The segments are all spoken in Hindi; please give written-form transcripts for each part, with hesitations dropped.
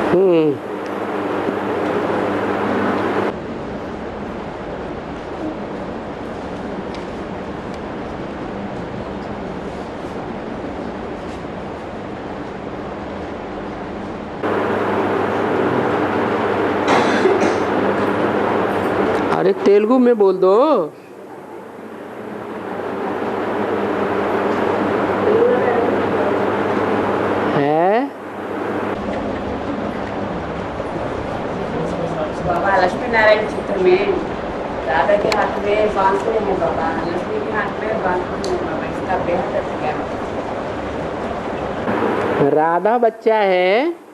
हम्म। अरे तेलुगु में बोल दो। है बाबा लक्ष्मी नारायण चित्र में राधा के हाथ में बांसुरी है बाबा, लक्ष्मी के हाथ में बांसुरी है बाबा, इसका बेहद अर्थ क्या है? राधा बच्चा है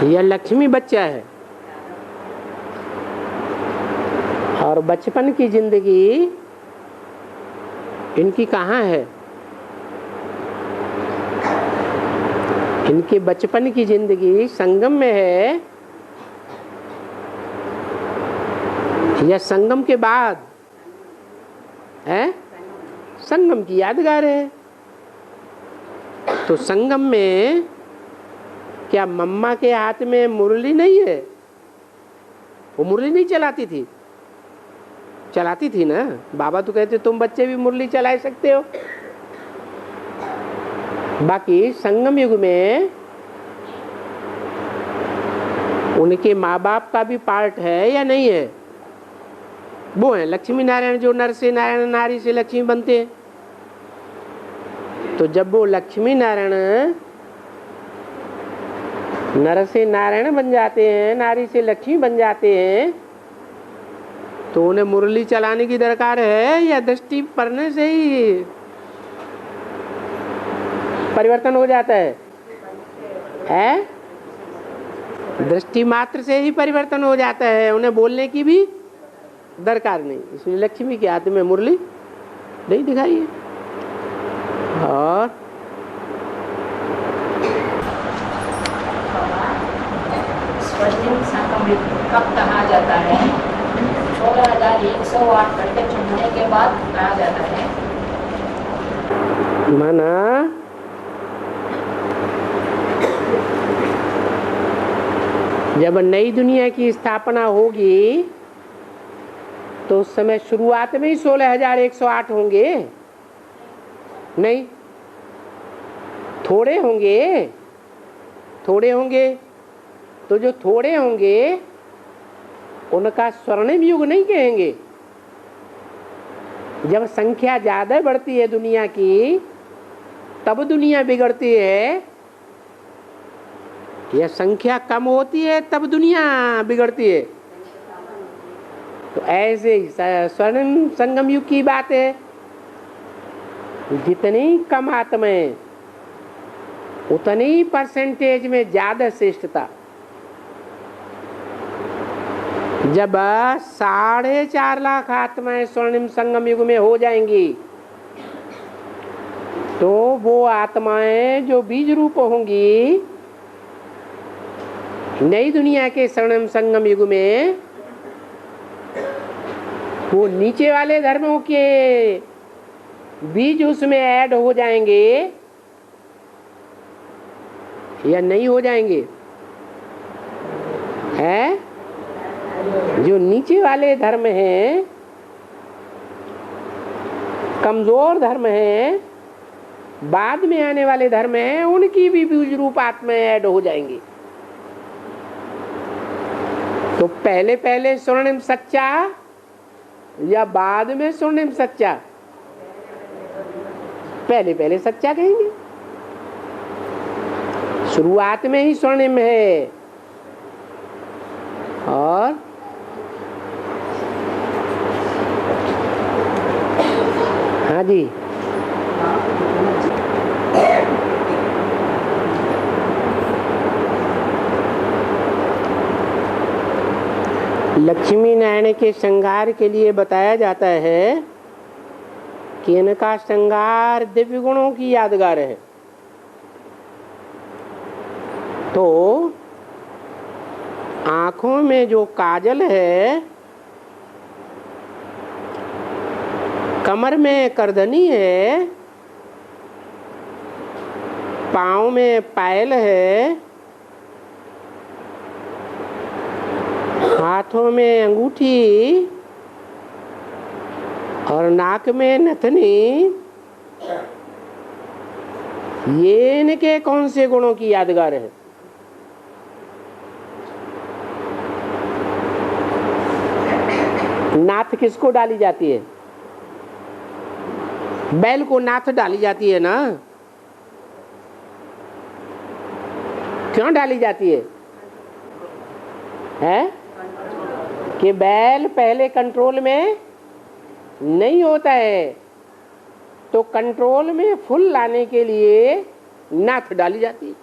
या लक्ष्मी बच्चा है? और बचपन की जिंदगी इनकी कहाँ है? इनके बचपन की जिंदगी संगम में है या संगम के बाद है? संगम की यादगार है। तो संगम में क्या मम्मा के हाथ में मुरली नहीं है? वो मुरली नहीं चलाती थी? चलाती थी ना। बाबा तो कहते तुम बच्चे भी मुरली चला सकते हो। बाकी संगम युग में उनके माँ बाप का भी पार्ट है या नहीं है? वो है लक्ष्मी नारायण, जो नर से नारायण, नारी से लक्ष्मी बनते हैं। तो जब वो लक्ष्मी नारायण नर से नारायण बन जाते हैं, नारी से लक्ष्मी बन जाते हैं, तो उन्हें मुरली चलाने की दरकार है या दृष्टि पड़ने से ही परिवर्तन हो जाता है? दृष्टि मात्र से ही परिवर्तन हो जाता है, उन्हें बोलने की भी दरकार नहीं। इसलिए लक्ष्मी के हाथ में मुरली नहीं दिखाई है। और स्वर्णिम संगम कब कहा जाता है? 16,108 घंटे चुनने के बाद कहा जाता है। माना जब नई दुनिया की स्थापना होगी तो उस समय शुरुआत में ही 16,108 होंगे? नहीं, थोड़े होंगे। थोड़े होंगे तो जो थोड़े होंगे उनका स्वर्णिम युग नहीं कहेंगे। जब संख्या ज्यादा बढ़ती है दुनिया की तब दुनिया बिगड़ती है, या संख्या कम होती है तब दुनिया बिगड़ती है? तो ऐसे ही स्वर्णिम संगम युग की बात है। जितनी कम आत्माएं उतनी परसेंटेज में ज्यादा श्रेष्ठता। जब 4.5 लाख आत्माएं स्वर्णिम संगम युग में हो जाएंगी तो वो आत्माएं जो बीज रूप होंगी नई दुनिया के स्वर्णिम संगम युग में, वो नीचे वाले धर्मों के बीज उसमें ऐड हो जाएंगे या नहीं हो जाएंगे? है जो नीचे वाले धर्म हैं, कमजोर धर्म हैं, बाद में आने वाले धर्म हैं, उनकी भी बीज रूप आत्माएं ऐड हो जाएंगी। तो पहले पहले स्वर्णिम सच्चा या बाद में स्वर्णिम सच्चा? पहले पहले सच्चा कहेंगे। शुरुआत में ही स्वर्णिम है। और हाँ जी, लक्ष्मी नारायण के श्रृंगार के लिए बताया जाता है कि इनका श्रृंगार दिव्य गुणों की यादगार है। तो आंखों में जो काजल है, कमर में करधनी है, पाँव में पायल है, हाथों में अंगूठी और नाक में नथनी, ये इनके कौन से गुणों की यादगार है? नाथ किसको डाली जाती है? बैल को नाथ डाली जाती है ना। क्यों डाली जाती है? हैं? कि बैल पहले कंट्रोल में नहीं होता है, तो कंट्रोल में फुल लाने के लिए नाथ डाली जाती है।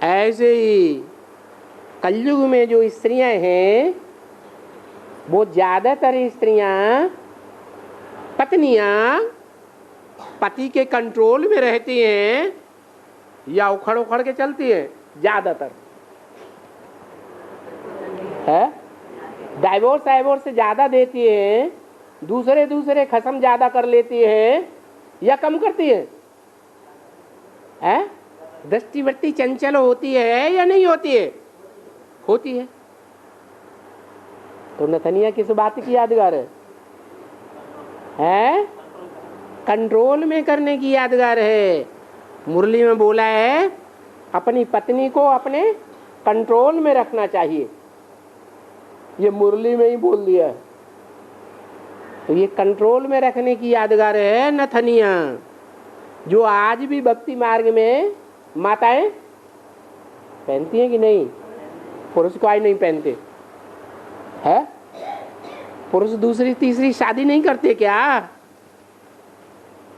ऐसे ही कलयुग में जो स्त्रियां हैं, वो ज्यादातर स्त्रियां पत्नियां पति के कंट्रोल में रहती हैं या उखड़ उखड़ के चलती हैं? ज्यादातर है डाइवोर्स ज्यादा देती है, दूसरे खसम ज्यादा कर लेती है या कम करती है? दृष्टिवृत्ति चंचल होती है या नहीं होती है? होती है। तो नथनिया किस बात की यादगार है? कंट्रोल में करने की यादगार है। मुरली में बोला है अपनी पत्नी को अपने कंट्रोल में रखना चाहिए, ये मुरली में ही बोल दिया है। तो ये कंट्रोल में रखने की यादगार है नथनिया, जो आज भी भक्ति मार्ग में माताएं पहनती हैं कि नहीं? पुरुष को आज नहीं पहनते है? पुरुष दूसरी तीसरी शादी नहीं करते क्या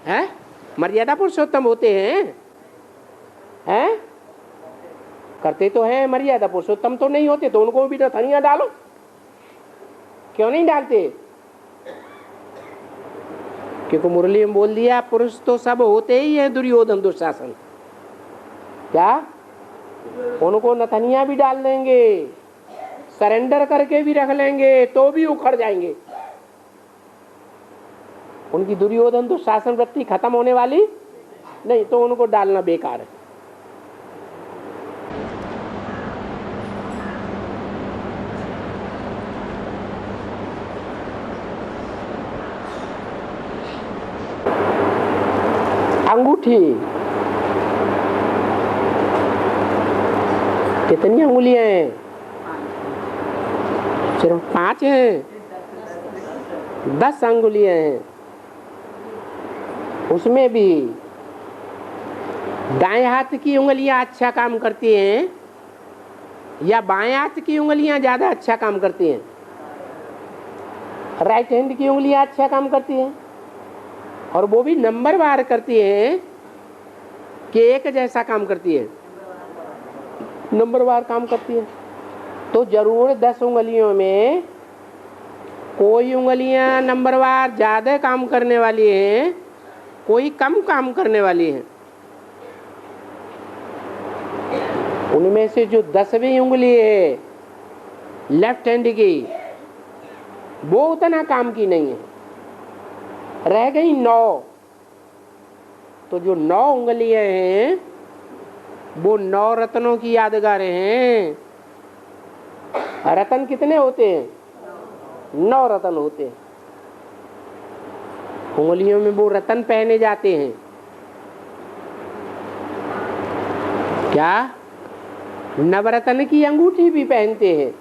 है? मर्यादा पुरुषोत्तम होते हैं करते तो हैं, मर्यादा पुरुषोत्तम तो नहीं होते, तो उनको भी नथनिया डालो। क्यों नहीं डालते? क्योंकि मुरली में बोल दिया पुरुष तो सब होते ही है दुर्योधन दुशासन। क्या उनको नथनिया भी डाल देंगे, सरेंडर करके भी रख लेंगे तो भी उखड़ जाएंगे। उनकी दुर्योधन दुशासन वृत्ति खत्म होने वाली नहीं, तो उनको डालना बेकार है। अंगूठी कितनी अंगुलियां हैं? सिर्फ 5 हैं? 10 अंगुलियां हैं। उसमें भी दाएं हाथ की उंगलियां अच्छा काम करती हैं या बाएं हाथ की उंगलियां ज्यादा अच्छा काम करती हैं? राइट हैंड की उंगलियां अच्छा काम करती हैं, और वो भी नंबर वार करती हैं कि एक जैसा काम करती है? नंबर वार काम करती है। तो जरूर 10 उंगलियों में कोई उंगलियां नंबरवार ज्यादा काम करने वाली हैं, कोई कम काम करने वाली हैं। उनमें से जो 10वीं उंगली है लेफ्ट हैंड की, वो उतना काम की नहीं है, रह गई 9। तो जो 9 उंगलियां हैं वो 9 रत्नों की यादगार हैं। रतन कितने होते हैं? 9 रतन होते हैं। उंगलियों में वो रतन पहने जाते हैं। क्या नवरत्न की अंगूठी भी पहनते हैं?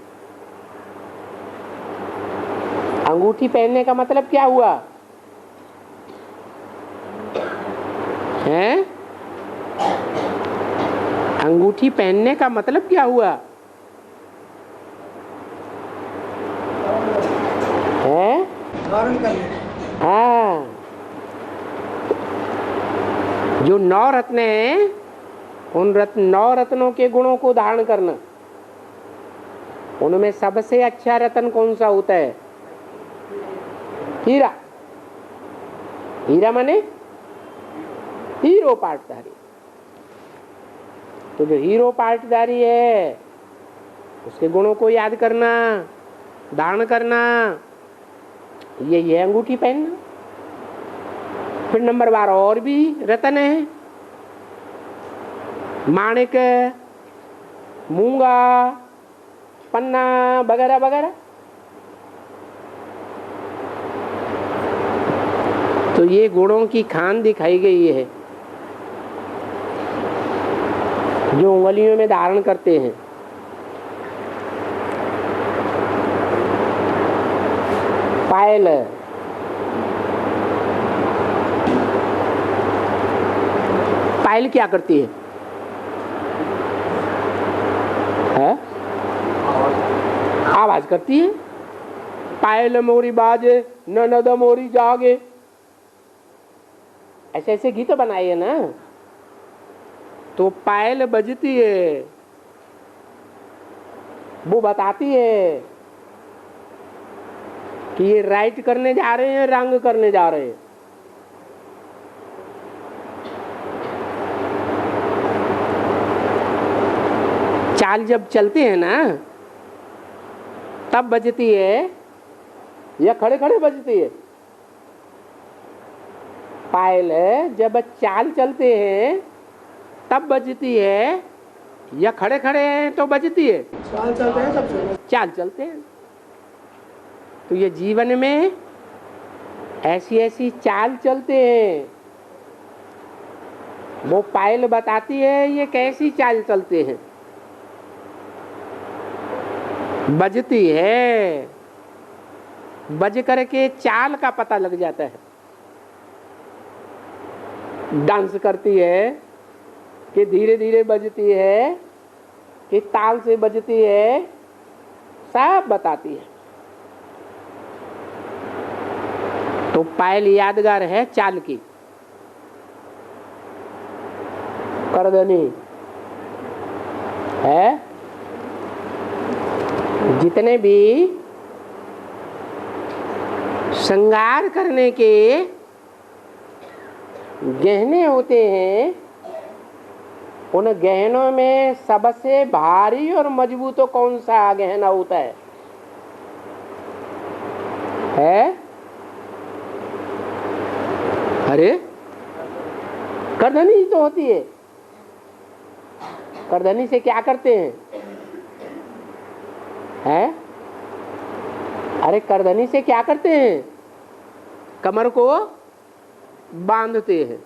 अंगूठी पहनने का मतलब क्या हुआ है? अंगूठी पहनने का मतलब क्या हुआ है? हाँ, जो 9 रत्न हैं, उन 9 रत्नों के गुणों को धारण करना। उनमें सबसे अच्छा रत्न कौन सा होता है? हीरा। हीरा माने हीरो पाटधारी। तो जो हीरो पाटधारी है उसके गुणों को याद करना, धारण करना, ये अंगूठी पहनना। फिर नंबर 12 और भी रत्न है, माणिक, मूंगा, पन्ना वगैरह वगैरह। तो ये गुणों की खान दिखाई गई है जो उंगलियों में धारण करते हैं। पायल, पायल क्या करती है? आवाज करती है। पायल मोरी बाजे ननद मोरी जागे, ऐसे ऐसे गीत बनाए है ना। तो पायल बजती है, वो बताती है कि ये राइट करने जा रहे हैं, रंग करने जा रहे हैं। चाल जब चलते हैं ना तब बजती है या खड़े खड़े बजती है? पायल जब चाल चलते हैं तब बजती है या खड़े खड़े हैं तो बजती है? चाल चलते हैं, सबसे चाल चलते हैं। तो ये जीवन में ऐसी ऐसी चाल चलते हैं, वो पायल बताती है ये कैसी चाल चलते हैं। बजती है, बज करके चाल का पता लग जाता है। डांस करती है कि धीरे धीरे बजती है कि ताल से बजती है, सब बताती है। तो पायल यादगार है चाल की। करधनी है, जितने भी श्रृंगार करने के गहने होते हैं, उन गहनों में सबसे भारी और मजबूत तो कौन सा गहना होता है? अरे करधनी तो होती है। करधनी से क्या करते हैं? अरे करधनी से क्या करते हैं? कमर को बांधते हैं।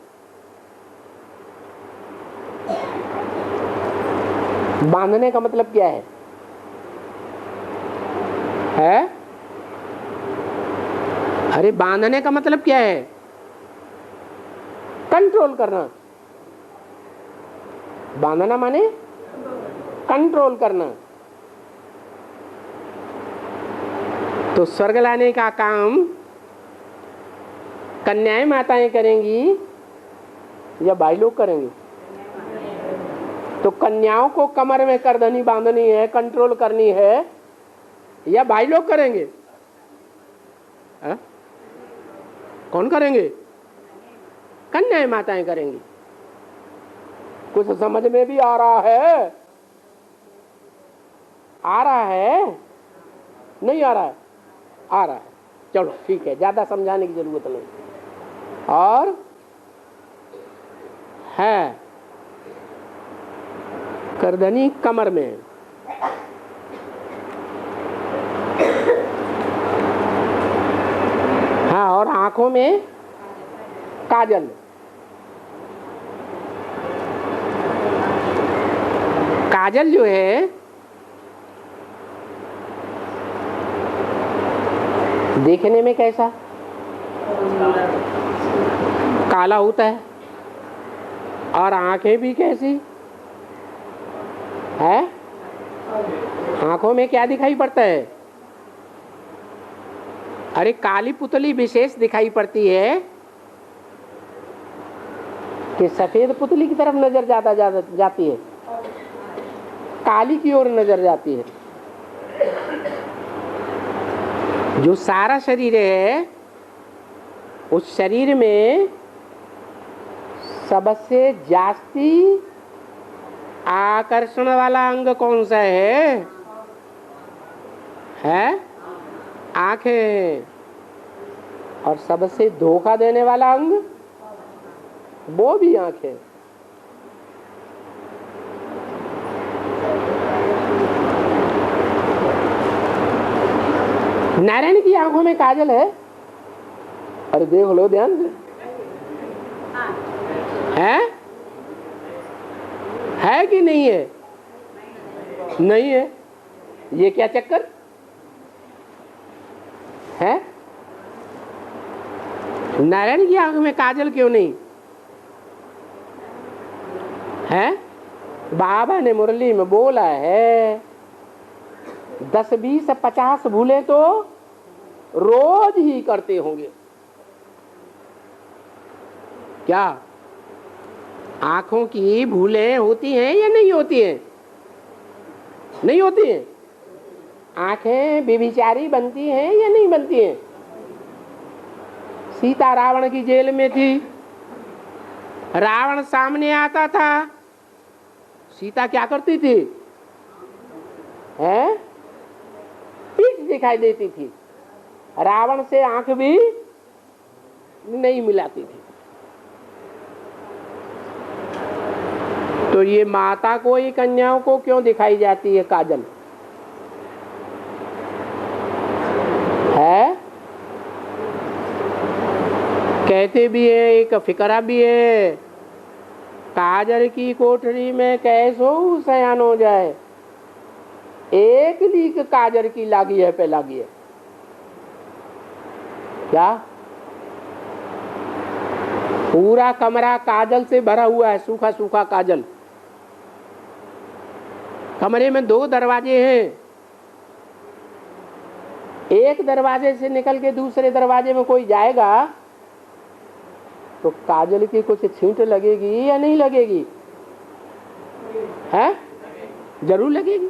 बांधने का मतलब क्या है? अरे बांधने का मतलब क्या है? कंट्रोल करना। बांधना माने कंट्रोल करना। तो स्वर्ग लाने का काम कन्याएं माताएं करेंगी या भाई लोग करेंगे? तो कन्याओं को कमर में करधनी बांधनी है, कंट्रोल करनी है, या भाई लोग करेंगे? कौन करेंगे? कन्याएं माताएं करेंगी। कुछ समझ में भी आ रहा है? आ रहा है? नहीं आ रहा है? आ रहा है। चलो ठीक है, ज्यादा समझाने की जरूरत नहीं। और है करधनी कमर में, हाँ, और आंखों में काजल। काजल जो है देखने में कैसा? काला होता है। और आंखें भी कैसी है? आंखों में क्या दिखाई पड़ता है? अरे काली पुतली विशेष दिखाई पड़ती है कि सफेद पुतली की तरफ नजर जाती है, काली की ओर नजर जाती है। जो सारा शरीर है, उस शरीर में सबसे जास्ती आकर्षण वाला अंग कौन सा है? आंखें। और सबसे धोखा देने वाला अंग वो भी आंखें। नारायण की आंखों में काजल है? अरे देख लो ध्यान से। है कि नहीं है? नहीं है। ये क्या चक्कर है? नारायण की आंख में काजल क्यों नहीं है? बाबा ने मुरली में बोला है 10, 20, 50 भूले तो रोज ही करते होंगे। क्या आंखों की भूलें होती हैं या नहीं होती हैं? नहीं होती हैं। आंखें व्यभिचारी बनती हैं या नहीं बनती हैं? सीता रावण की जेल में थी, रावण सामने आता था, सीता क्या करती थी? हैं? पीठ दिखाई देती थी, रावण से आंख भी नहीं मिलाती थी। तो ये माता को ही कन्याओं को क्यों दिखाई जाती है काजल? है? कहते भी है, एक फिकरा भी है, काजल की कोठरी में कैसो सयान हो जाए, एक लीक काजल की लागी है पे लागी है। क्या? पूरा कमरा काजल से भरा हुआ है, सूखा सूखा काजल। कमरे में 2 दरवाजे हैं, एक दरवाजे से निकल के दूसरे दरवाजे में कोई जाएगा तो काजल की कुछ छींट लगेगी या नहीं लगेगी? है? जरूर लगेगी।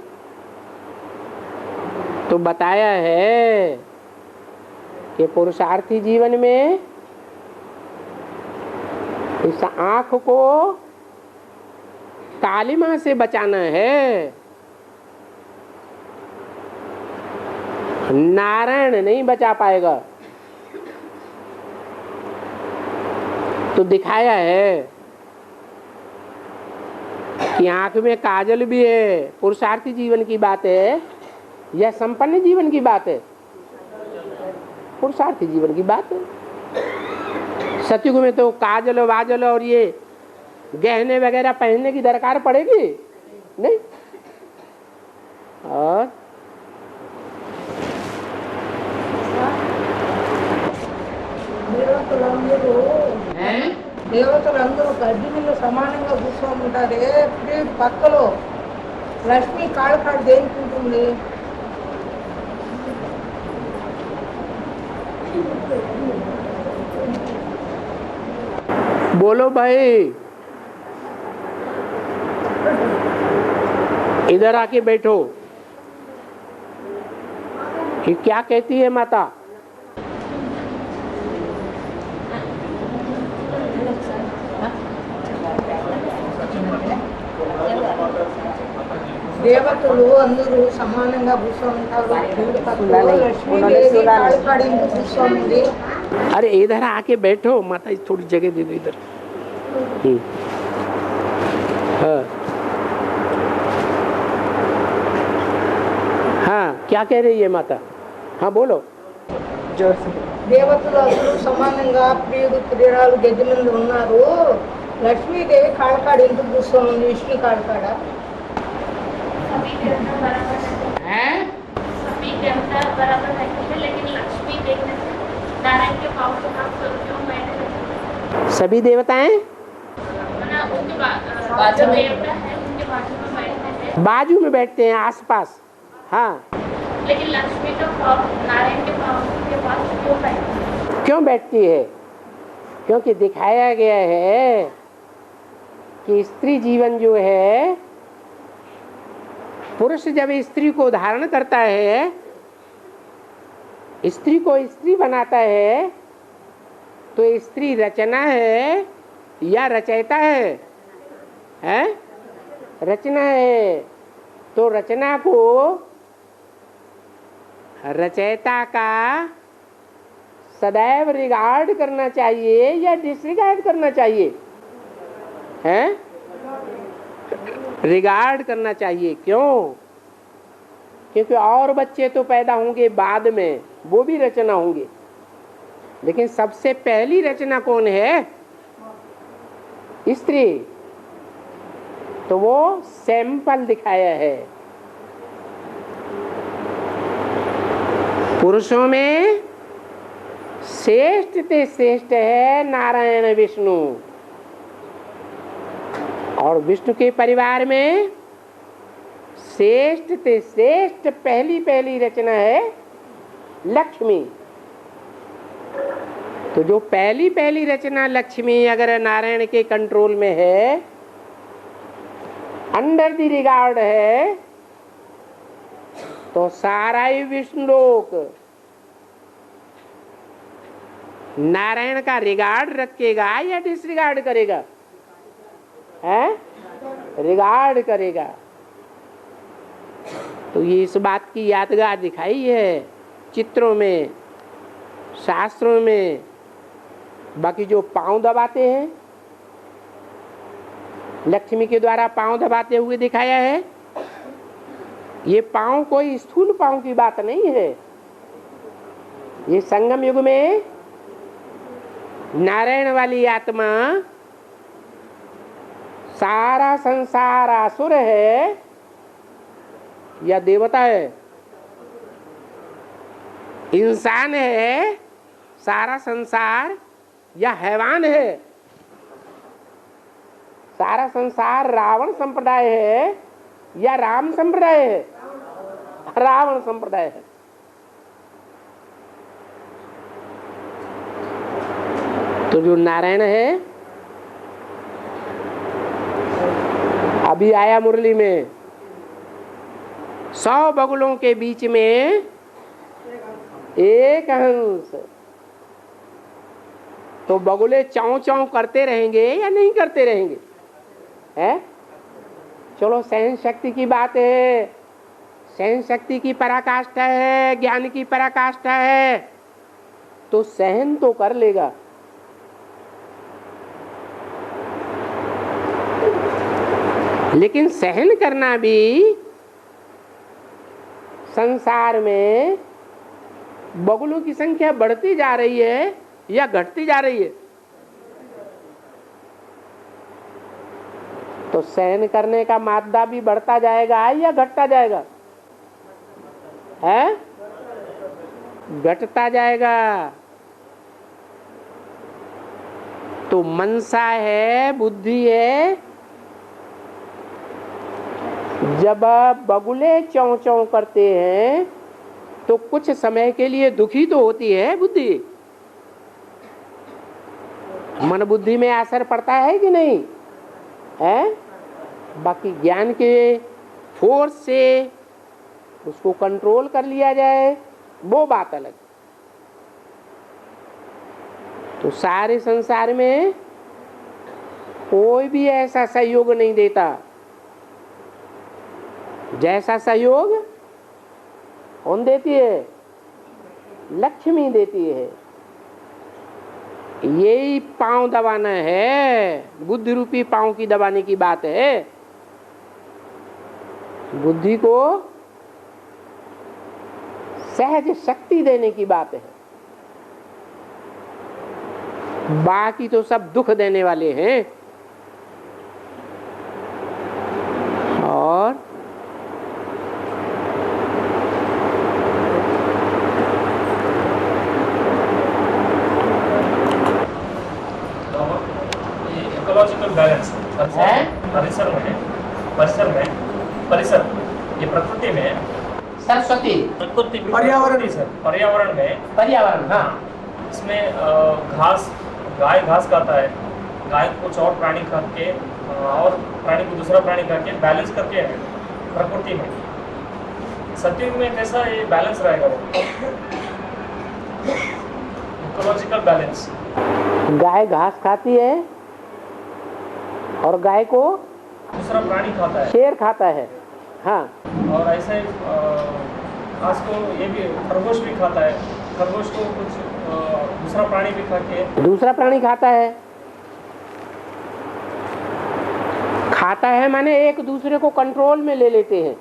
तो बताया है कि पुरुषार्थी जीवन में इस आंख को कालिमा से बचाना है। नारायण नहीं बचा पाएगा। तो दिखाया है कि आंख में काजल भी है। पुरुषार्थी जीवन की बात है या संपन्न जीवन की बात है? पुरुषार्थी जीवन की बात है। सतयुग में तो काजल वाजल और ये गहने वगैरह पहनने की दरकार पड़ेगी नहीं। और దేవతలందరూ గడ్డి మీద సమానంగా కూర్చొని ఉంటారే, పక్కలో లక్ష్మి కాళ్ళు కాడు దేనికుంటుంది? बोलो भाई, इधर आके बैठो। ये क्या कहती है माता? దేవతలు అందరూ సమానంగా కూర్చొని ఉంటారు, లక్ష్మీదేవి కాళ్ళు కాడు ఎందుకు కూర్చొని? अरे इधर आके बैठो, माता थोड़ी जगह दे दो इधर। हाँ हाँ, क्या कह रही है माता? हाँ बोलो। దేవతలు అందరూ సమానంగా ప్రియుడు ప్రియురాలు గద్దె మీద ఉన్నారు, లక్ష్మీదేవి కాళ్ళు కాడు ఎందుకు కూర్చొని ఉంది? విష్ణు కాళ్ళు కాడ? सभी देवता बराबर बैठे हैं, लेकिन लक्ष्मी देखने से नारायण के पाँव के पास क्यों बैठे? सभी देवताएं उनके बाजू देवता है, उनके बाजू में बैठते हैं, बाजू में बैठते हैं आसपास। हाँ, लेकिन लक्ष्मी तो नारायण के पाँव के पास क्यों बैठती है? क्यों बैठती है? क्योंकि दिखाया गया है कि स्त्री जीवन जो है, पुरुष जब स्त्री को धारण करता है, स्त्री को स्त्री बनाता है, तो स्त्री रचना है या रचयिता है? हैं? रचना है। तो रचना को रचयिता का सदैव रिगार्ड करना चाहिए या डिसरिगार्ड करना चाहिए? हैं? रिगार्ड करना चाहिए। क्यों? क्योंकि और बच्चे तो पैदा होंगे बाद में, वो भी रचना होंगे, लेकिन सबसे पहली रचना कौन है? स्त्री। तो वो सैंपल दिखाया है। पुरुषों में श्रेष्ठ ते श्रेष्ठ है नारायण विष्णु, और विष्णु के परिवार में श्रेष्ठ ते श्रेष्ठ पहली रचना है लक्ष्मी। तो जो पहली रचना लक्ष्मी अगर नारायण के कंट्रोल में है, अंडर द रिगार्ड है, तो सारा ही विष्णु लोक नारायण का रिगार्ड रखेगा या डिसरिगार्ड करेगा? है रिगार्ड करेगा। तो ये इस बात की यादगार दिखाई है चित्रों में, शास्त्रों में। बाकी जो पांव दबाते हैं, लक्ष्मी के द्वारा पांव दबाते हुए दिखाया है, ये पांव कोई स्थूल पांव की बात नहीं है। ये संगम युग में नारायण वाली आत्मा, सारा संसार असुर है या देवता है? इंसान है सारा संसार या हैवान है? सारा संसार रावण संप्रदाय है या राम संप्रदाय है? रावण संप्रदाय है। तो जो नारायण है, अभी आया मुरली में, 100 बगुलों के बीच में एक हंस। तो बगुले चाव चाव करते रहेंगे या नहीं करते रहेंगे? है? चलो सहन शक्ति की बात है, सहन शक्ति की पराकाष्ठा है, ज्ञान की पराकाष्ठा है, तो सहन तो कर लेगा। लेकिन सहन करना भी संसार में बगुलों की संख्या बढ़ती जा रही है या घटती जा रही है? तो सहन करने का मात्रा भी बढ़ता जाएगा या घटता जाएगा? है? घटता जाएगा। तो मनसा है, बुद्धि है। जब बगुले चौं चौं करते हैं तो कुछ समय के लिए दुखी तो होती है बुद्धि। मन बुद्धि में असर पड़ता है कि नहीं है? बाकी ज्ञान के फोर्स से उसको कंट्रोल कर लिया जाए, वो बात अलग। तो सारे संसार में कोई भी ऐसा सहयोग नहीं देता जैसा सहयोग कौन देती है? लक्ष्मी देती है। यही पांव दबाना है, बुद्धि रूपी पांव की दबाने की बात है। बुद्धि को सहज शक्ति देने की बात है। बाकी तो सब दुख देने वाले हैं। और इकोलॉजिकल बैलेंस परिसर ये प्रकृति में सरस्वती पर्यावरण में हाँ, इसमें गाय घास खाता है, गाय कुछ और प्राणी खा के और प्राणी को दूसरा प्राणी खा के बैलेंस करके है प्रकृति में। सतयुग में कैसा ये बैलेंस रहेगा? वो इकोलॉजिकल बैलेंस। गाय घास खाती है और गाय को दूसरा प्राणी खाता है, शेर खाता है। हाँ, और ऐसे घास को ये भी खरगोश भी खाता है, खरगोश को कुछ दूसरा प्राणी भी खा के दूसरा प्राणी खाता है। खाता है माने एक दूसरे को कंट्रोल में ले लेते हैं।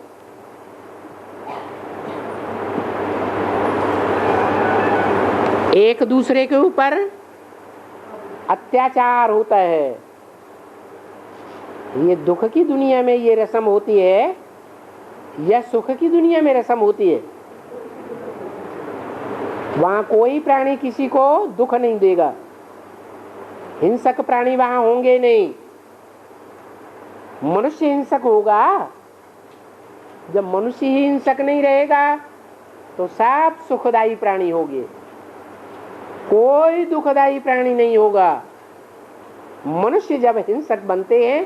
एक दूसरे के ऊपर अत्याचार होता है। ये दुख की दुनिया में ये रस्म होती है या सुख की दुनिया में रस्म होती है? वहां कोई प्राणी किसी को दुख नहीं देगा, हिंसक प्राणी वहां होंगे नहीं। मनुष्य हिंसक होगा। जब मनुष्य ही हिंसक नहीं रहेगा तो सब सुखदायी प्राणी होंगे, कोई दुखदायी प्राणी नहीं होगा। मनुष्य जब हिंसक बनते हैं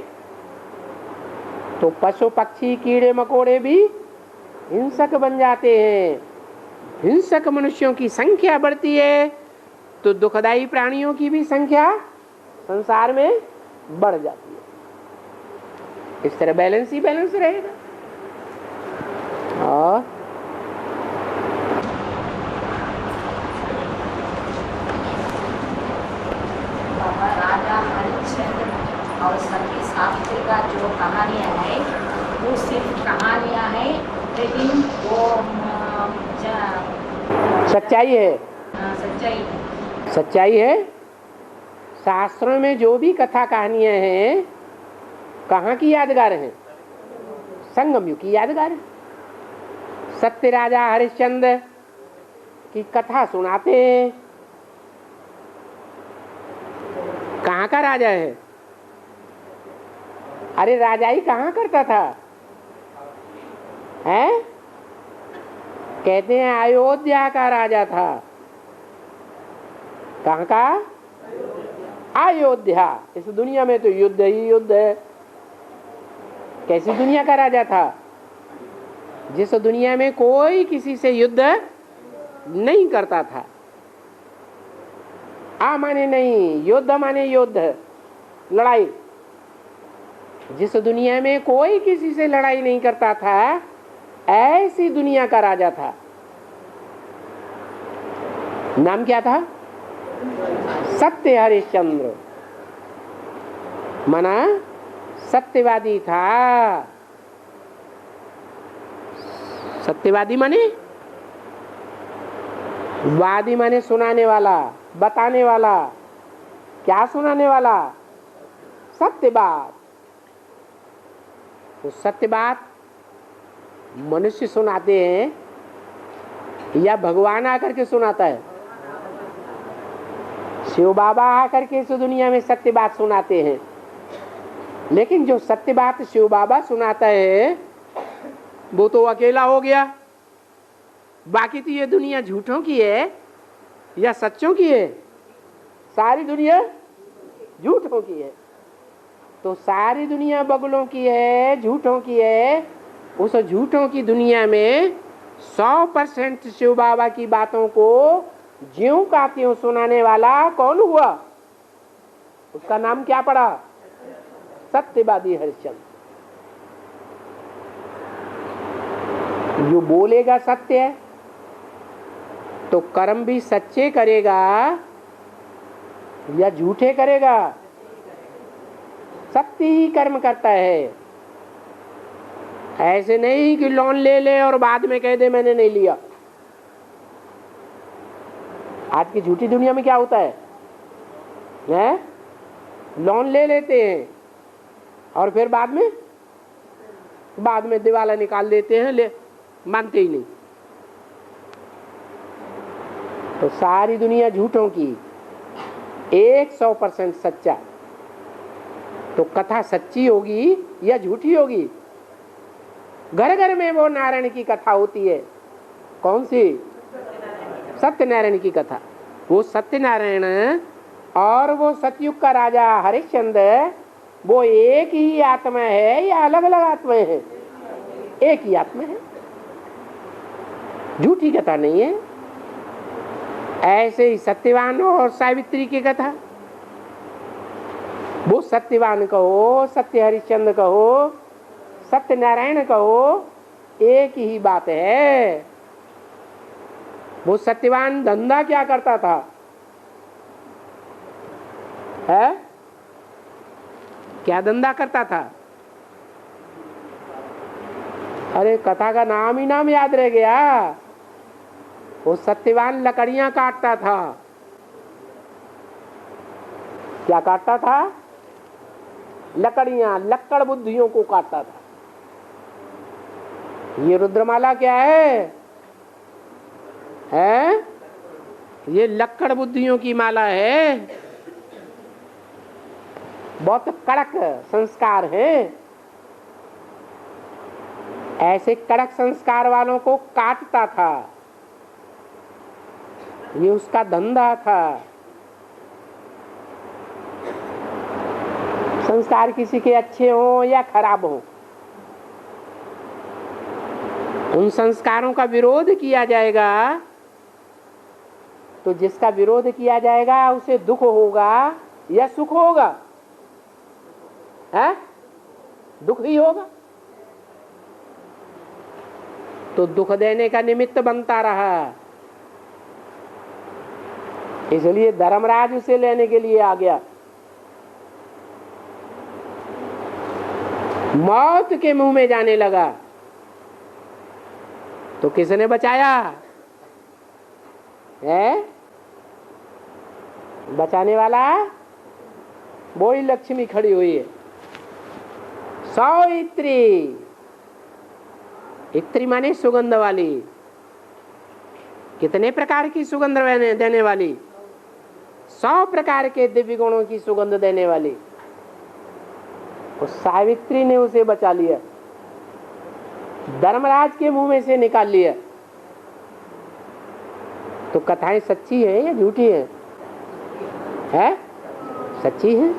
तो पशु पक्षी कीड़े मकोड़े भी हिंसक बन जाते हैं। हिंसक मनुष्यों की संख्या बढ़ती है तो दुखदायी प्राणियों की भी संख्या संसार में बढ़ जाती है। इस तरह बैलेंस ही बैलेंस रहेगा। और राजा हरिश्चंद्र और सती सावित्री का जो कहानियाँ हैं वो सिर्फ कहानियाँ हैं, लेकिन वो सच्चाई है। सच्चाई है। सच्चाई है। शास्त्रों में जो भी कथा कहानियां हैं कहाँ की यादगार हैं? संगम युग की यादगार है। सत्य राजा हरिश्चंद्र की कथा सुनाते हैं। कहाँ का राजा है? अरे राजाई कहाँ करता था? हैं? कहते हैं अयोध्या का राजा था। कहाँ का? अयोध्या। इस दुनिया में तो युद्ध ही युद्ध है। कैसी दुनिया का राजा था? जिस दुनिया में कोई किसी से युद्ध नहीं करता था। आ माने नहीं, युद्ध माने युद्ध, लड़ाई। जिस दुनिया में कोई किसी से लड़ाई नहीं करता था, ऐसी दुनिया का राजा था। नाम क्या था? सत्य हरिश्चंद्र। मना सत्यवादी था। सत्यवादी माने? वादी माने सुनाने वाला, बताने वाला। क्या सुनाने वाला? सत्य बात। तो सत्य बात मनुष्य सुनाते हैं या भगवान आकर के सुनाता है? शिव बाबा आकर के इस दुनिया में सत्य बात सुनाते हैं। लेकिन जो सत्य बात शिव बाबा सुनाता है वो तो अकेला हो गया। बाकी तो ये दुनिया झूठों की है या सच्चों की है? सारी दुनिया झूठों की है। तो सारी दुनिया बगुलों की है, झूठों की है। उस झूठों की दुनिया में 100% शिव बाबा की बातों को ज्यों का त्यों सुनाने वाला कौन हुआ? उसका नाम क्या पड़ा? सत्यवादी हरिश्चंद्र। जो बोलेगा सत्य है तो कर्म भी सच्चे करेगा या झूठे करेगा? सत्य ही कर्म करता है। ऐसे नहीं कि लोन ले ले और बाद में कह दे मैंने नहीं लिया। आज की झूठी दुनिया में क्या होता है? लोन ले लेते हैं और फिर बाद में दिवाला निकाल देते हैं, ले मानते ही नहीं। तो सारी दुनिया झूठों की, 100% सच्चा। तो कथा सच्ची होगी या झूठी होगी? घर घर में वो नारायण की कथा होती है। कौन सी? सत्यनारायण की कथा। वो सत्यनारायण और वो सतयुग का राजा हरिश्चंद्र वो एक ही आत्मा है या अलग अलग आत्माएं हैं? एक ही आत्मा है, झूठी कथा नहीं है। ऐसे ही सत्यवान और सावित्री की कथा, वो सत्यवान कहो, सत्य हरिश्चंद्र कहो, सत्यनारायण कहो, एक ही बात है। वो सत्यवान धंधा क्या करता था? है? क्या धंधा करता था? अरे कथा का नाम ही नाम याद रह गया। वो सत्यवान लकड़ियां काटता था। क्या काटता था? लकड़ियां, लक्कड़ बुद्धियों को काटता था। ये रुद्रमाला क्या है? ये लक्कड़ बुद्धियों की माला है। बहुत कड़क संस्कार हैं। ऐसे कड़क संस्कार वालों को काटता था। ये उसका धंधा था। संस्कार किसी के अच्छे हो या खराब हो, उन संस्कारों का विरोध किया जाएगा तो जिसका विरोध किया जाएगा उसे दुख होगा या सुख होगा? है? दुख ही होगा। तो दुख देने का निमित्त बनता रहा। इसलिए धर्मराज उसे लेने के लिए आ गया। मौत के मुंह में जाने लगा तो किसने बचाया? है? बचाने वाला वो ही लक्ष्मी खड़ी हुई है। सौइत्री, इत्री माने सुगंध वाली। कितने प्रकार की सुगंध देने वाली? 100 प्रकार के दिव्य गुणों की सुगंध देने वाली। उस सावित्री ने उसे बचा लिया, धर्मराज के मुंह में से निकाल लिया। तो कथाएं सच्ची है या झूठी है? सच्ची है। और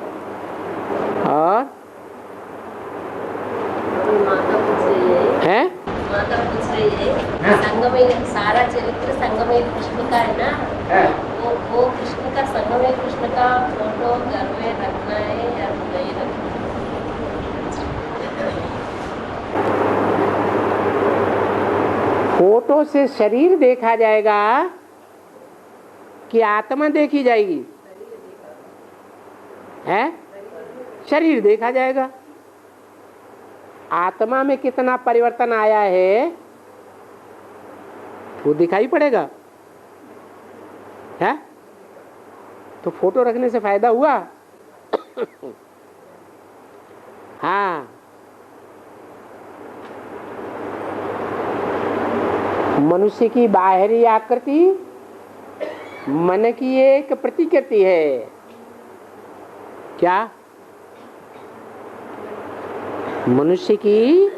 माता पूछ रही है संगमय सारा चरित्र संगमय कृष्ण का है ना, वो कृष्ण का संगमय कृष्ण का फोटो घर में रखना है या नहीं रखना? फोटो से शरीर देखा जाएगा कि आत्मा देखी जाएगी? है? शरीर देखा जाएगा। आत्मा में कितना परिवर्तन आया है वो दिखाई पड़ेगा। है? तो फोटो रखने से फायदा हुआ? हाँ, मनुष्य की बाहरी आकृति मन की एक प्रतिकृति है। क्या? मनुष्य की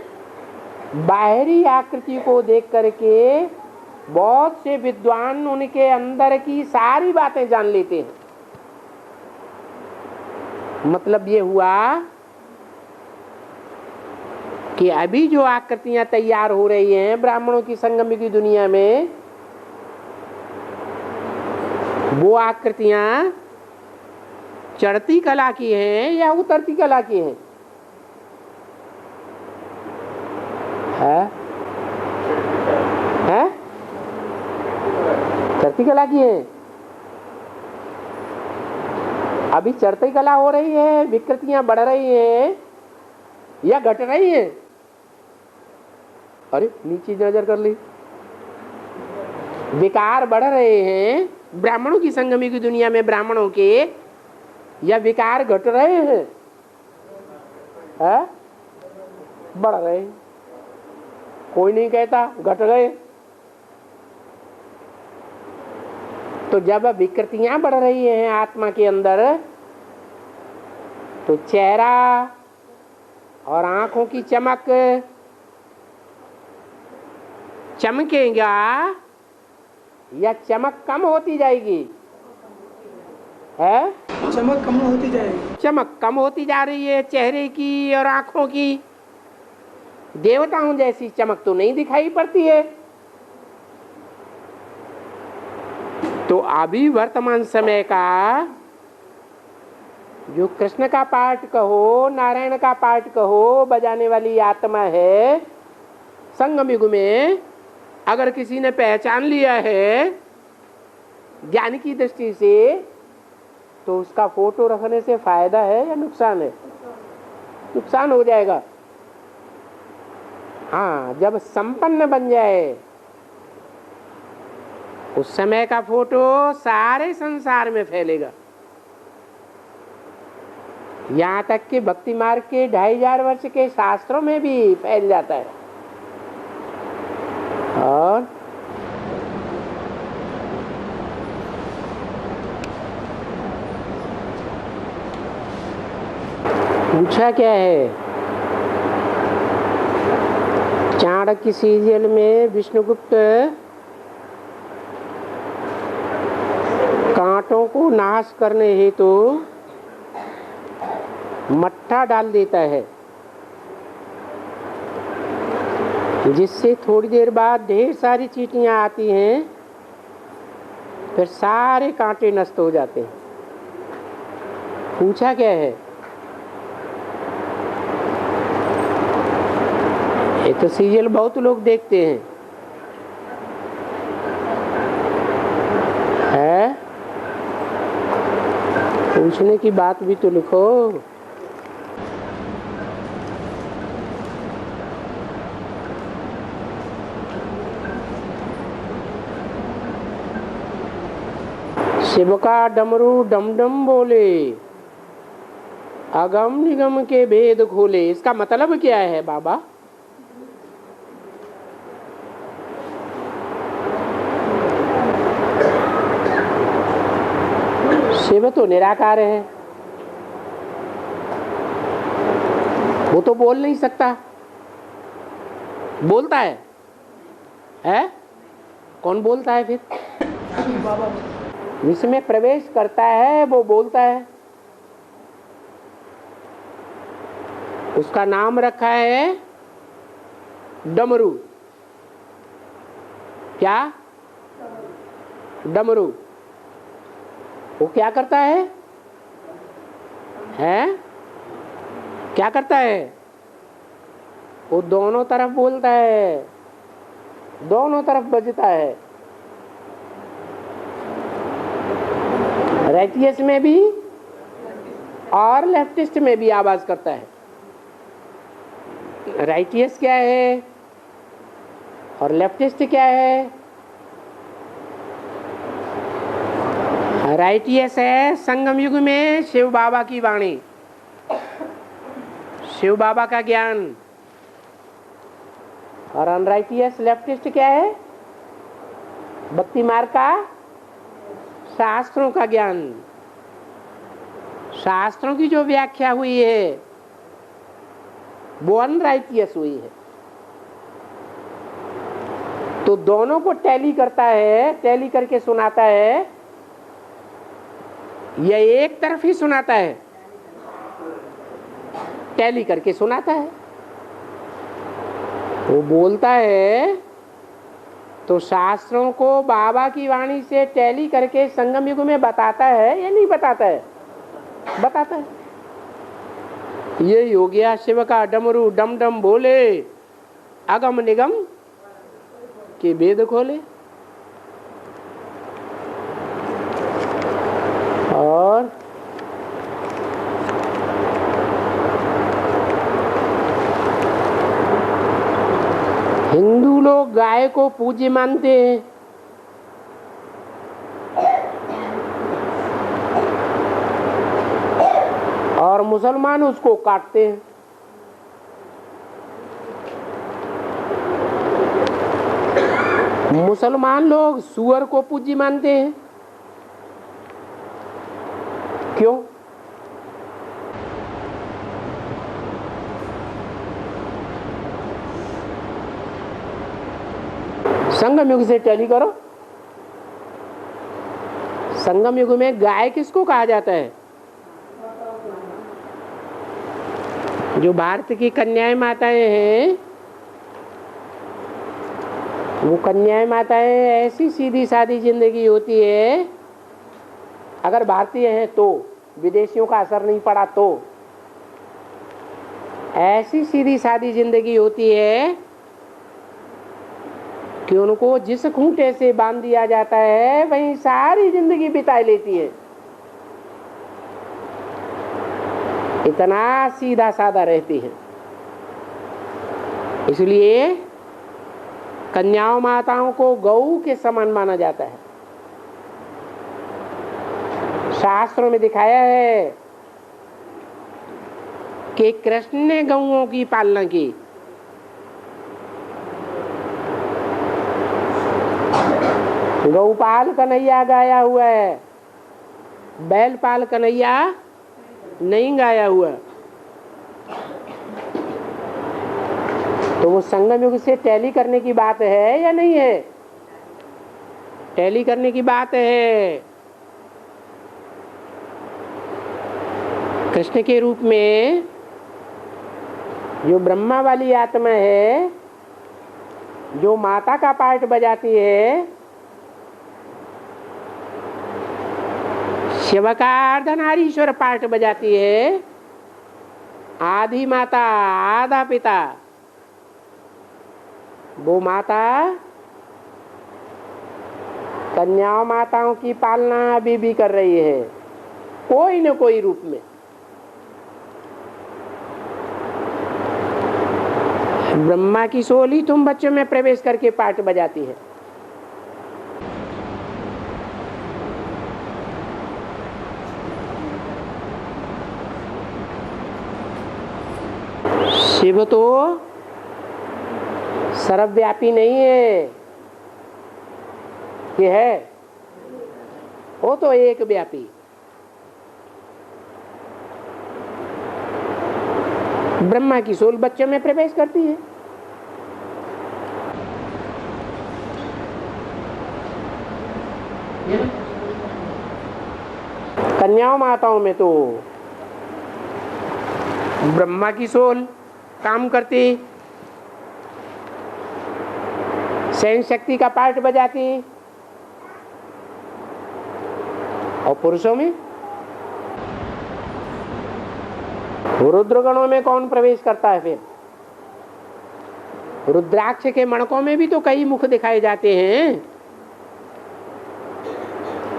बाहरी आकृति को देख करके बहुत से विद्वान उनके अंदर की सारी बातें जान लेते हैं। मतलब ये हुआ कि अभी जो आकृतियां तैयार हो रही हैं ब्राह्मणों की संगम की दुनिया में, वो आकृतियां चढ़ती कला की हैं या उतरती कला की हैं? है? चढ़ती कला की है। अभी चढ़ती कला हो रही है, विकृतियां बढ़ रही हैं या घट रही हैं? अरे नीचे नजर कर ली। विकार बढ़ रहे हैं ब्राह्मणों की संगमी की दुनिया में, ब्राह्मणों के, या विकार घट रहे हैं? बढ़ रहे हैं। कोई नहीं कहता घट गए। तो जब विकृतियां बढ़ रही हैं आत्मा के अंदर, तो चेहरा और आंखों की चमक चमकेगा या चमक कम होती जाएगी? है? चमक कम होती जाएगी। चमक कम होती जा रही है चेहरे की और आंखों की। देवताओं जैसी चमक तो नहीं दिखाई पड़ती है। तो अभी वर्तमान समय का जो कृष्ण का पाठ कहो, नारायण का पाठ कहो, बजाने वाली आत्मा है, संगम युग में अगर किसी ने पहचान लिया है ज्ञान की दृष्टि से, तो उसका फोटो रखने से फायदा है या नुकसान है? नुकसान हो जाएगा। हाँ, जब संपन्न बन जाए, उस समय का फोटो सारे संसार में फैलेगा, यहाँ तक कि भक्ति मार्ग के 2500 वर्ष के शास्त्रों में भी फैल जाता है। और पूछा क्या है, चाणक्य सीरियल में विष्णुगुप्त कांटों को नाश करने हेतु मट्ठा डाल देता है, जिससे थोड़ी देर बाद ढेर सारी चींटियां आती हैं, फिर सारे कांटे नष्ट हो जाते हैं। पूछा क्या है, ये तो सीरियल बहुत लोग देखते हैं, है? पूछने की बात भी तो लिखो। शिव का डमरू डम डम बोले, अगम निगम के भेद खोले। इसका मतलब क्या है बाबा? शिव तो निराकार है, वो तो बोल नहीं सकता। बोलता है? कौन बोलता है फिर? जिसमें प्रवेश करता है वो बोलता है। उसका नाम रखा है डमरू। क्या? डमरू। वो क्या करता है? क्या करता है? वो दोनों तरफ बोलता है, दोनों तरफ बजता है। राइटियस में भी और लेफ्टिस्ट में भी आवाज करता है। राइटियस क्या है और लेफ्टिस्ट क्या है? राइटियस है संगम युग में शिव बाबा की वाणी, शिव बाबा का ज्ञान। और अनराइटियस लेफ्टिस्ट क्या है? भक्ति मार्ग का शास्त्रों का ज्ञान। शास्त्रों की जो व्याख्या हुई है वो अनराइटियस हुई है। तो दोनों को टैली करता है, टैली करके सुनाता है, या एक तरफ ही सुनाता है? टैली करके सुनाता है। वो बोलता है तो शास्त्रों को बाबा की वाणी से टैली करके संगम युग में बताता है या नहीं बताता है? बताता है। ये हो गया शिव का डमरू डम डम बोले, अगम निगम के भेद खोले। और हिंदू लोग गाय को पूज्य मानते हैं, और मुसलमान उसको काटते हैं। मुसलमान लोग सूअर को पूज्य मानते हैं। क्यों? संगम युग से टैली करो। संगम युग में गाय किसको कहा जाता है? जो भारत की कन्याएं माताएं हैं, वो कन्याएं माताएं ऐसी सीधी सादी जिंदगी होती है, अगर भारतीय हैं तो, विदेशियों का असर नहीं पड़ा तो, ऐसी सीधी सादी जिंदगी होती है कि उनको जिस खूंटे से बांध दिया जाता है वहीं सारी जिंदगी बिता लेती है। इतना सीधा साधा रहती है। इसलिए कन्याओं माताओं को गऊ के समान माना जाता है। शास्त्रों में दिखाया है कि कृष्ण ने गौओं की पालना की। गौपाल कन्हैया गाया हुआ है, बैलपाल कन्हैया नहीं गाया हुआ। तो वो संगम युग से टैली करने की बात है या नहीं है? टैली करने की बात है। कृष्ण के रूप में जो ब्रह्मा वाली आत्मा है, जो माता का पार्ट बजाती है, शिव का अर्धनारीश्वर पार्ट बजाती है, आधी माता आधा पिता, वो माता कन्याओं माताओं की पालना अभी भी कर रही है, कोई न कोई रूप में। ब्रह्मा की सोल ही तुम बच्चों में प्रवेश करके पार्ट बजाती है। शिव तो सर्वव्यापी नहीं है, ये है, वो तो एक व्यापी। ब्रह्मा की सोल बच्चों में प्रवेश करती है। कन्याओं माताओं में तो ब्रह्मा की सोल काम करती, सहन शक्ति का पार्ट बजाती, और पुरुषों में रुद्रगणों में कौन प्रवेश करता है? फिर रुद्राक्ष के मणकों में भी तो कई मुख दिखाए जाते हैं,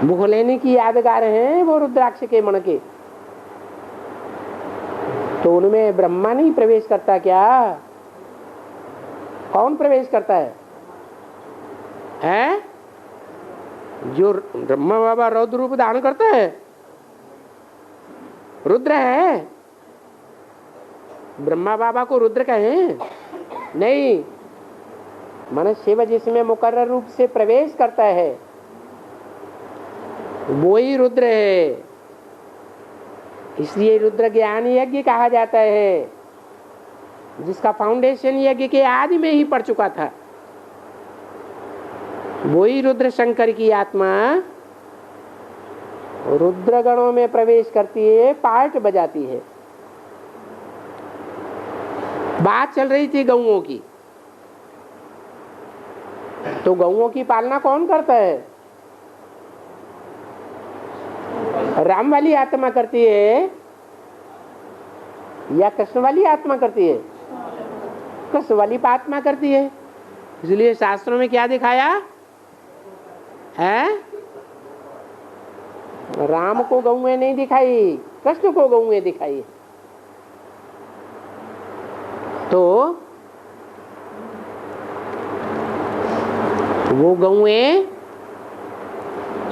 मुख लेने की यादगार हैं वो रुद्राक्ष के मणके। तो उनमें ब्रह्मा नहीं प्रवेश करता क्या? कौन प्रवेश करता है? हैं? जो ब्रह्मा बाबा रौद्र रूप धारण करता है, रुद्र है। ब्रह्मा बाबा को रुद्र कहें? नहीं, मन शिव जिसमें मुकर्रर रूप से प्रवेश करता है वो ही रुद्र है। इसलिए रुद्र ज्ञान यज्ञ कहा जाता है, जिसका फाउंडेशन यज्ञ के आदि में ही पड़ चुका था। वही रुद्र शंकर की आत्मा रुद्र गणों में प्रवेश करती है, पार्ट बजाती है। बात चल रही थी गौओं की, तो गौओं की पालना कौन करता है? राम वाली आत्मा करती है या कृष्ण वाली आत्मा करती है? कृष्ण वाली आत्मा करती है। इसलिए शास्त्रों में क्या दिखाया है? राम को गौएं नहीं दिखाई, कृष्ण को गौएं दिखाई। तो वो गौएं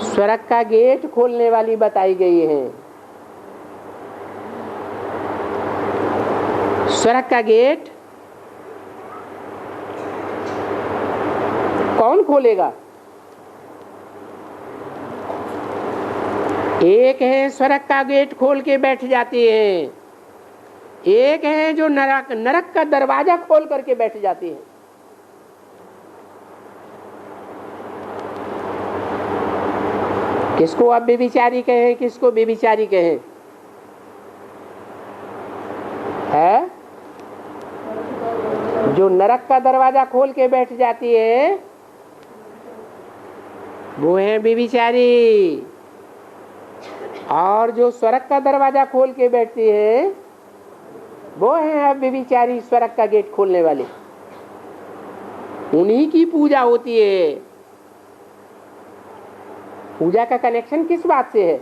स्वर्ग का गेट खोलने वाली बताई गई हैं। स्वर्ग का गेट कौन खोलेगा? एक है स्वर्ग का गेट खोल के बैठ जाती है, एक है जो नरक का दरवाजा खोल करके बैठ जाती है। किसको आप बेबिचारी कहें, किसको बेबिचारी कहें? है जो नरक का दरवाजा खोल के बैठ जाती है वो है बेबिचारी, और जो स्वर्ग का दरवाजा खोल के बैठती है वो है बेबिचारी, स्वर्ग का गेट खोलने वाले। उन्हीं की पूजा होती है। पूजा का कनेक्शन किस बात से है?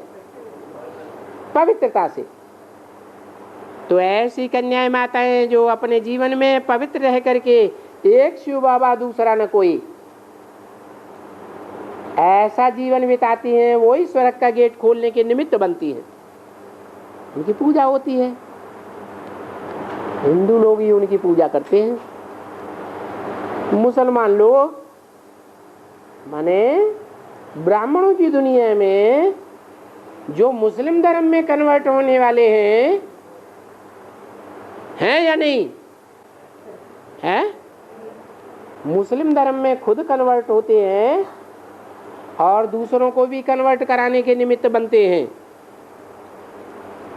पवित्रता से। तो ऐसी कन्याएं माताएं जो अपने जीवन में पवित्र रह करके, एक शिव बाबा दूसरा न कोई, ऐसा जीवन बिताती हैं, वही स्वर्ग का गेट खोलने के निमित्त बनती हैं। उनकी पूजा होती है, हिंदू लोग ही उनकी पूजा करते हैं। मुसलमान लोग माने ब्राह्मणों की दुनिया में जो मुस्लिम धर्म में कन्वर्ट होने वाले हैं या नहीं है, मुस्लिम धर्म में खुद कन्वर्ट होते हैं और दूसरों को भी कन्वर्ट कराने के निमित्त बनते हैं।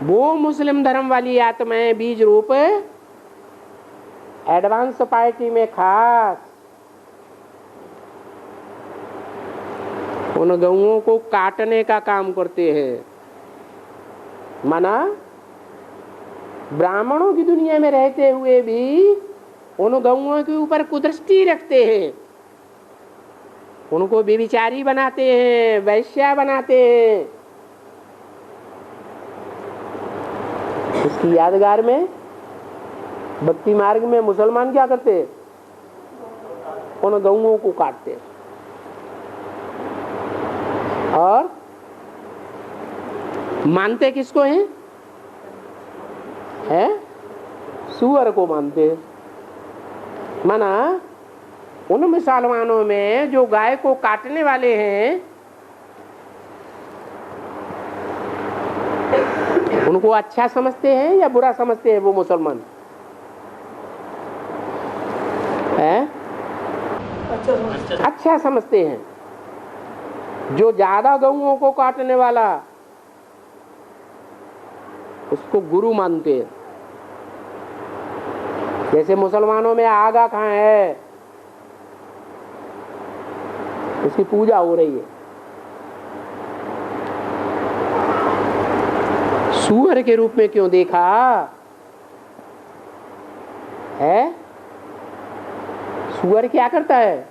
वो मुस्लिम धर्म वाली आत्माएं बीज रूप एडवांस पार्टी में खास उन गऊओं को काटने का काम करते हैं। माना ब्राह्मणों की दुनिया में रहते हुए भी उन गऊओं के ऊपर कुदृष्टि रखते हैं, उनको व्यभिचारी बनाते हैं, वैश्या बनाते हैं। इसकी यादगार में भक्ति मार्ग में मुसलमान क्या करते हैं, उन गऊओं को काटते हैं और मानते किसको हैं? सुअर को मानते हैं। माना उन मुसलमानों में जो गाय को काटने वाले हैं उनको अच्छा समझते हैं या बुरा समझते हैं? वो मुसलमान है अच्छा समझते हैं। जो ज्यादा गऊओं को काटने वाला उसको गुरु मानते हैं। जैसे मुसलमानों में आगा खां है, उसकी पूजा हो रही है। सूअर के रूप में क्यों देखा है? सूअर क्या करता है?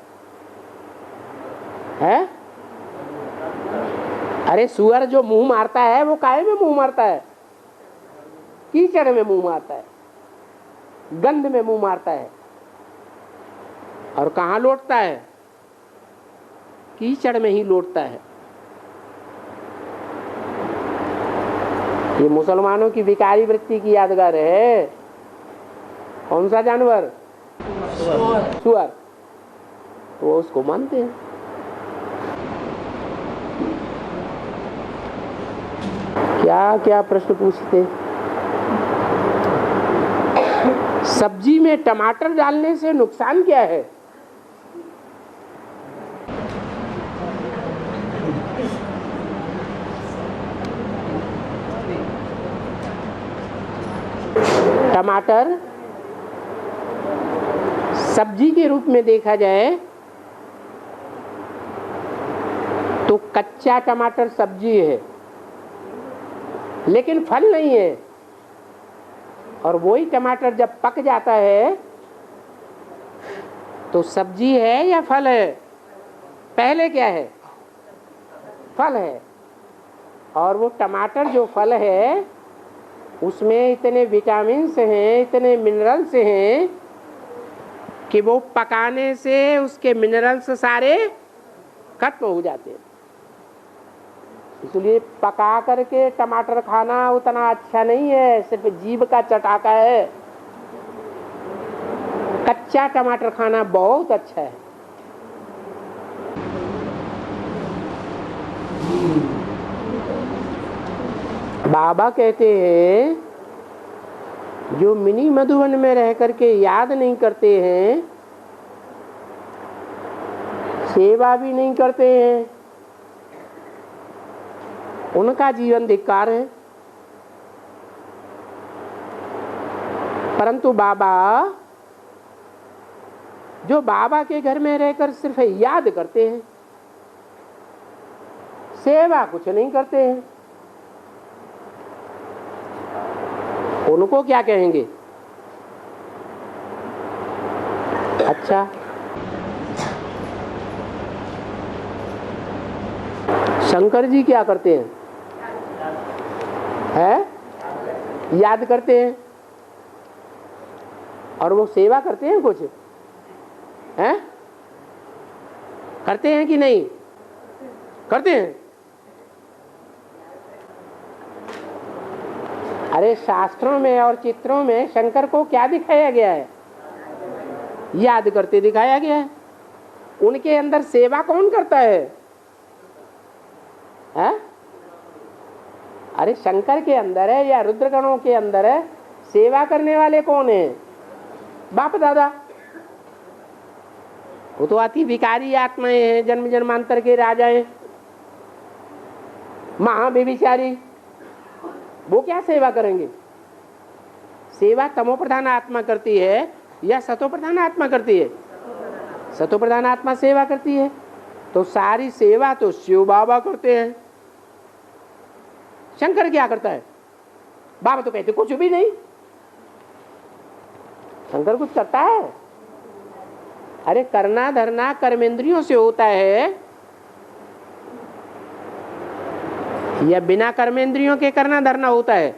अरे सूअर जो मुंह मारता है वो काहे में मुंह मारता है? कीचड़ में मुंह मारता है, गंध में मुंह मारता है। और कहाँ लौटता है? कीचड़ में ही लौटता है। ये मुसलमानों की विकारी वृत्ति की यादगार है। कौन सा जानवर? सूअर। तो वो उसको मानते हैं। क्या क्या प्रश्न पूछते? सब्जी में टमाटर डालने से नुकसान क्या है? टमाटर सब्जी के रूप में देखा जाए तो कच्चा टमाटर सब्जी है लेकिन फल नहीं है। और वही टमाटर जब पक जाता है तो सब्जी है या फल है? पहले क्या है? फल है। और वो टमाटर जो फल है उसमें इतने विटामिन हैं, इतने मिनरल्स हैं कि वो पकाने से उसके मिनरल्स सारे खत्म हो जाते हैं। इसलिए पका करके टमाटर खाना उतना अच्छा नहीं है, सिर्फ जीभ का चटाका है। कच्चा टमाटर खाना बहुत अच्छा है। बाबा कहते हैं जो मिनी मधुबन में रह करके याद नहीं करते हैं, सेवा भी नहीं करते हैं, उनका जीवन धिक्कार है। परंतु बाबा जो बाबा के घर में रहकर सिर्फ याद करते हैं, सेवा कुछ नहीं करते हैं, उनको क्या कहेंगे? अच्छा, शंकर जी क्या करते हैं? याद करते हैं और वो सेवा करते हैं कुछ? करते हैं कि नहीं? करते हैं? अरे शास्त्रों में और चित्रों में शंकर को क्या दिखाया गया है? याद करते दिखाया गया है। उनके अंदर सेवा कौन करता है? अरे शंकर के अंदर है या रुद्रगणों के अंदर है, सेवा करने वाले कौन है? बाप दादा। वो तो अति विकारी आत्माएं हैं, जन्म जन्मांतर के राजा हैं, महाविचारी। वो क्या सेवा करेंगे? सेवा तमो प्रधान आत्मा करती है या सतो प्रधान आत्मा करती है? सतो प्रधान आत्मा सेवा करती है। तो सारी सेवा तो शिव बाबा करते हैं। शंकर क्या करता है? बाबा तो कहते कुछ भी नहीं। शंकर कुछ करता है? अरे करना धरना कर्मेंद्रियों से होता है या बिना कर्मेंद्रियों के करना धरना होता है?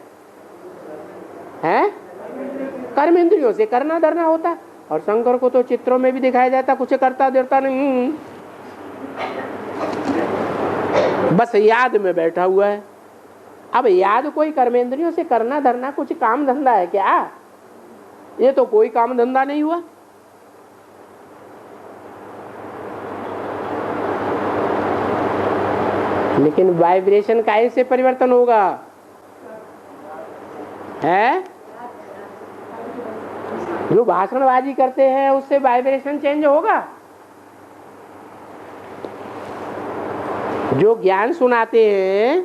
कर्मेंद्रियों से करना धरना होता है। और शंकर को तो चित्रों में भी दिखाया जाता, कुछ करता देता नहीं, बस याद में बैठा हुआ है। अब याद कोई कर्मेंद्रियों से करना धरना कुछ काम धंधा है क्या? ये तो कोई काम धंधा नहीं हुआ। लेकिन वाइब्रेशन काहे से परिवर्तन होगा? है जो भाषणबाजी करते हैं उससे वाइब्रेशन चेंज होगा। जो ज्ञान सुनाते हैं,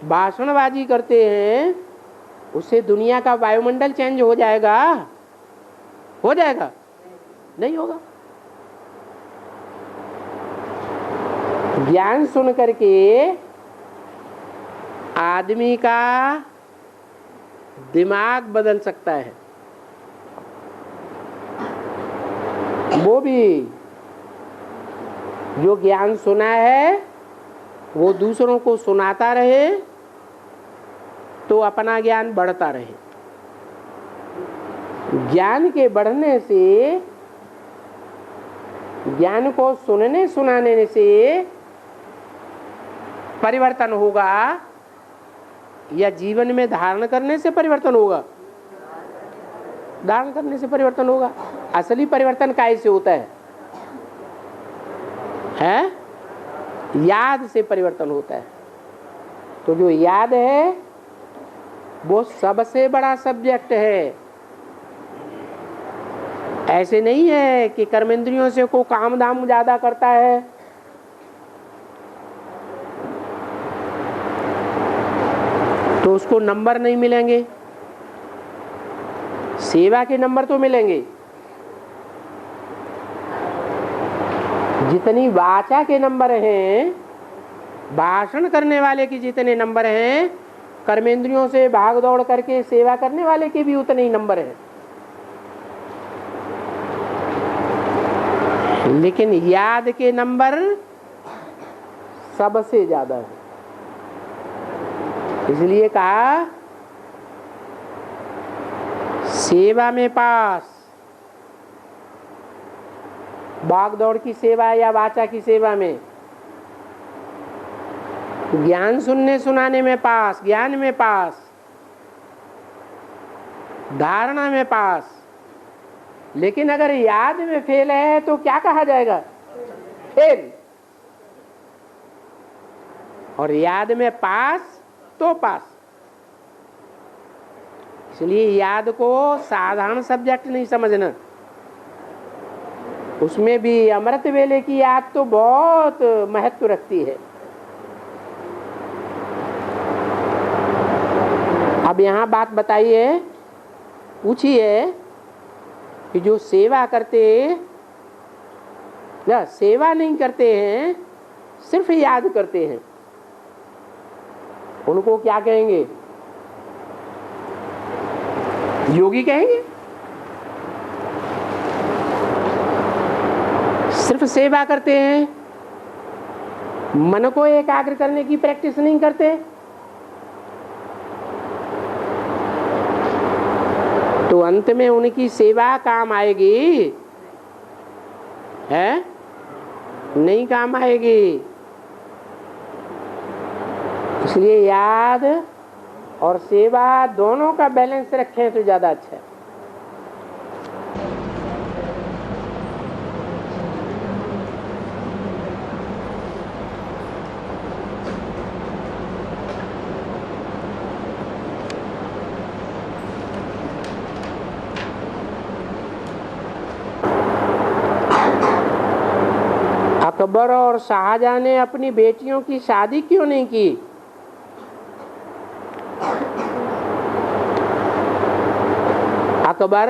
भाषणबाजी करते हैं, उससे दुनिया का वायुमंडल चेंज हो जाएगा? हो जाएगा? नहीं होगा। ज्ञान सुन करके आदमी का दिमाग बदल सकता है। वो भी जो ज्ञान सुना है वो दूसरों को सुनाता रहे तो अपना ज्ञान बढ़ता रहे। ज्ञान के बढ़ने से, ज्ञान को सुनने सुनाने से परिवर्तन होगा या जीवन में धारण करने से परिवर्तन होगा? धारण करने से परिवर्तन होगा। असली परिवर्तन काहे से होता है? याद से परिवर्तन होता है। तो जो याद है वो सबसे बड़ा सब्जेक्ट है। ऐसे नहीं है कि कर्मेंद्रियों से को काम दाम ज्यादा करता है। तो उसको नंबर नहीं मिलेंगे, सेवा के नंबर तो मिलेंगे। जितनी वाचा के नंबर हैं, भाषण करने वाले के जितने नंबर हैं, कर्मेंद्रियों से भाग दौड़ करके सेवा करने वाले के भी उतने ही नंबर हैं। लेकिन याद के नंबर सबसे ज्यादा है। इसलिए कहा सेवा में पास, भाग दौड़ की सेवा या वाचा की सेवा में, ज्ञान सुनने सुनाने में पास, ज्ञान में पास, धारणा में पास। लेकिन अगर याद में फेल है तो क्या कहा जाएगा? फेल। और याद में पास तो पास। इसलिए याद को साधारण सब्जेक्ट नहीं समझना। उसमें भी अमृत वेले की याद तो बहुत महत्व रखती है। अब यहाँ बात बताइए, पूछिए कि जो सेवा करते या सेवा नहीं करते हैं, सिर्फ याद करते हैं, उनको क्या कहेंगे? योगी कहेंगे? सिर्फ सेवा करते हैं, मन को एकाग्र करने की प्रैक्टिस नहीं करते, तो अंत में उनकी सेवा काम आएगी? है नहीं काम आएगी। इसलिए याद और सेवा दोनों का बैलेंस रखें तो ज्यादा अच्छा है। अकबर और शाहजहां ने अपनी बेटियों की शादी क्यों नहीं की? अकबर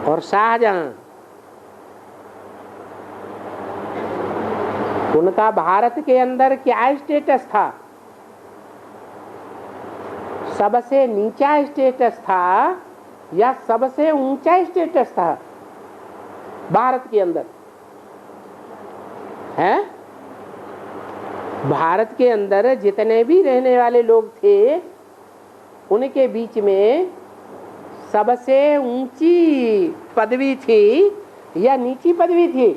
और शाहजहां, उनका भारत के अंदर क्या स्टेटस था? सबसे नीचा स्टेटस था या सबसे ऊंचा स्टेटस था भारत के अंदर? है भारत के अंदर जितने भी रहने वाले लोग थे उनके बीच में सबसे ऊंची पदवी थी या नीची पदवी थी?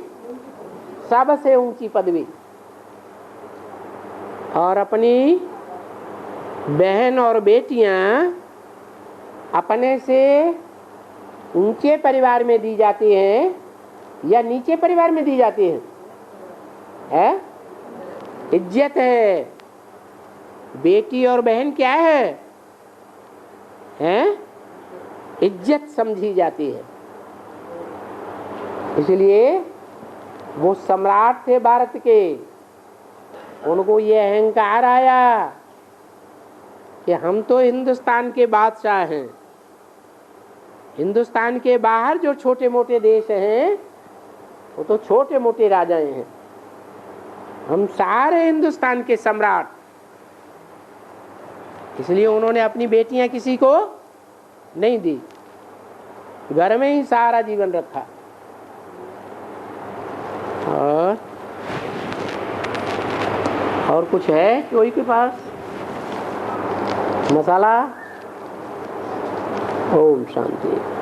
सबसे ऊंची पदवी। और अपनी बहन और बेटियां अपने से ऊंचे परिवार में दी जाती हैं या नीचे परिवार में दी जाती हैं? है इज्जत है। बेटी और बहन क्या है? हैं इज्जत समझी जाती है। इसलिए वो सम्राट थे भारत के, उनको ये अहंकार आया कि हम तो हिंदुस्तान के बादशाह हैं। हिंदुस्तान के बाहर जो छोटे मोटे देश हैं वो तो छोटे मोटे राजाएं हैं, हम सारे हिंदुस्तान के सम्राट। इसलिए उन्होंने अपनी बेटियां किसी को नहीं दी, घर में ही सारा जीवन रखा। और कुछ है कोई के पास मसाला? ओम शांति।